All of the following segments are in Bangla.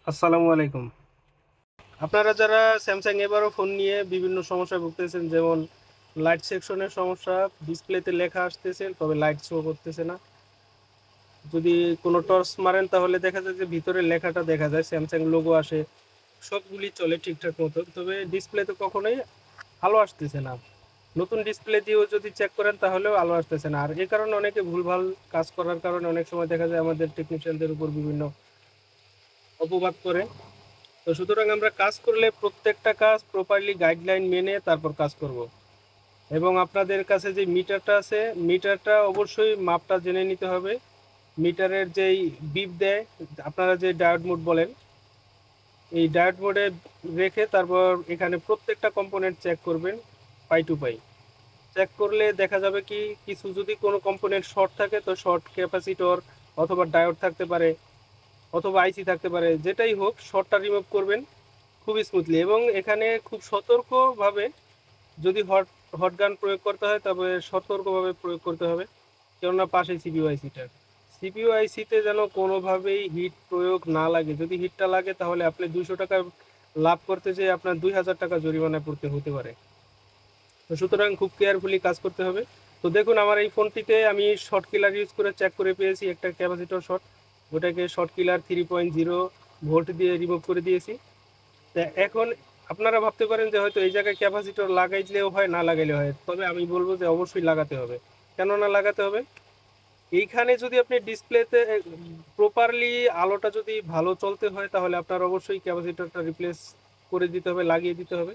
আসসালামু আলাইকুম। আপনারা যারা স্যামসাং এবারও ফোন নিয়ে বিভিন্ন সমস্যায় ভুগতেছেন, যেমন লাইট সেকশনের সমস্যা, ডিসপ্লেতে লেখা আসতেছে তবে লাইট শো করতেছে না। যদি কোনো টর্চ মারেন তাহলে দেখা যায় যে ভিতরে লেখাটা দেখা যায়, স্যামসাং লোগো আসে, সবগুলি চলে ঠিকঠাক মতো, তবে ডিসপ্লেতে কখনোই আলো আসতেছে না। নতুন ডিসপ্লে দিয়েও যদি চেক করেন তাহলেও আলো আসতেছে না। আর এই কারণে অনেকে ভুলভাল কাজ করার কারণে অনেক সময় দেখা যায় আমাদের টেকনিশিয়ানদের উপর বিভিন্ন অপবাদ করে। তো সুতরাং আমরা কাজ করলে প্রত্যেকটা কাজ প্রপারলি গাইডলাইন মেনে তারপর কাজ করব। এবং আপনাদের কাছে যে মিটারটা আছে, মিটারটা অবশ্যই মাপটা জেনে নিতে হবে। মিটারের যেই বিপ দেয়, আপনারা যে ডায়োড মোড বলেন, এই ডায়োড মোডে রেখে তারপর এখানে প্রত্যেকটা কম্পোনেন্ট চেক করবেন পাই টু পাই। চেক করলে দেখা যাবে কি কিছু যদি কোনো কম্পোনেন্ট শর্ট থাকে তো শর্ট ক্যাপাসিটর অথবা ডায়োড থাকতে পারে, অথবা আইসি থাকতে পারে, যেটাই হোক শর্টটা রিমুভ করবেন খুব স্মুথলি। এবং এখানে খুব সতর্কভাবে যদি হট গান প্রয়োগ করতে হয় তবে সতর্কভাবে প্রয়োগ করতে হবে, কেননা পাশে সিপিইউ আইসিটা, সিপিইউ আইসিতে যেন কোনোভাবেই হিট প্রয়োগ না লাগে। যদি হিটটা লাগে তাহলে আপনি 200 টাকা লাভ করতে যেয়ে আপনার 2000 টাকা জরিমানা পড়তে হতে পারে। তো সুতরাং খুব কেয়ারফুলি কাজ করতে হবে। তো দেখুন আমার এই ফোনটিতে আমি শর্ট কিলার ইউজ করে চেক করে পেয়েছি একটা ক্যাপাসিটর শর্ট, ওটাকে শর্ট কিলার 3.0 ভোল্ট দিয়ে রিমুভ করে দিয়েছি। তা এখন আপনারা ভাবতে পারেন যে হয়তো এই জায়গায় ক্যাপাসিটর লাগাইলেও হয়, না লাগাইলেও হয়, তবে আমি বলবো যে অবশ্যই লাগাতে হবে। কেন না লাগাতে হবে, এইখানে যদি আপনি ডিসপ্লেতে প্রপারলি আলোটা যদি ভালো চলতে হয় তাহলে আপনার অবশ্যই ক্যাপাসিটরটা রিপ্লেস করে দিতে হবে, লাগিয়ে দিতে হবে।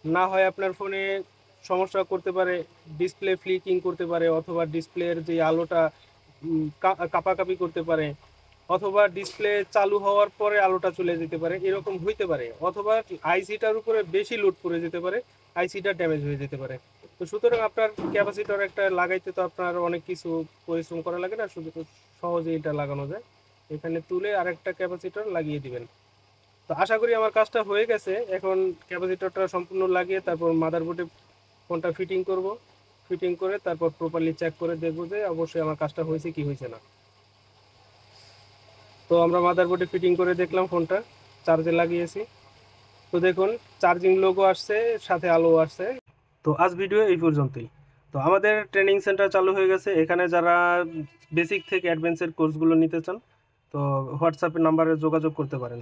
না হয় আপনার ফোনে সমস্যা করতে পারে, ডিসপ্লে ফ্লিকিং করতে পারে, অথবা ডিসপ্লের যে আলোটা কাঁপাকাঁপি করতে পারে, অথবা ডিসপ্লে চালু হওয়ার পরে আলোটা চলে যেতে পারে, এরকম হইতে পারে, অথবা আইসিটার উপরে বেশি লোড পড়ে যেতে পারে, আইসিটা ড্যামেজ হয়ে যেতে পারে। তো সুতরাং আপনার ক্যাপাসিটর একটা লাগাইতে তো আপনার অনেক কিছু পরিশ্রম করা লাগে না, শুধু সহজে এটা লাগানো যায়। এখানে তুলে আরেকটা ক্যাপাসিটর লাগিয়ে দিবেন। তো আশা করি আমার কাজটা হয়ে গেছে। এখন ক্যাপাসিটরটা সম্পূর্ণ লাগিয়ে তারপর মাদারবোর্ডে ফোনটা ফিটিং করব। ফিটিং করে তারপর প্রপারলি চেক করে দেখব যে অবশ্যই আমার কাজটা হয়েছে কি হয়েছে না। তো আমরা মাদারবোর্ডে ফিটিং করে দেখলাম ফোনটা, চার্জে লাগিয়েছি। তো দেখুন চার্জিং লোগো আসছে, সাথে আলো আসছে। তো আজ ভিডিও এই পর্যন্তই। তো আমাদের ট্রেনিং সেন্টার চালু হয়ে গেছে, এখানে যারা বেসিক থেকে অ্যাডভান্সের কোর্সগুলো নিতে চান তো হোয়াটসঅ্যাপের নাম্বারে যোগাযোগ করতে পারেন।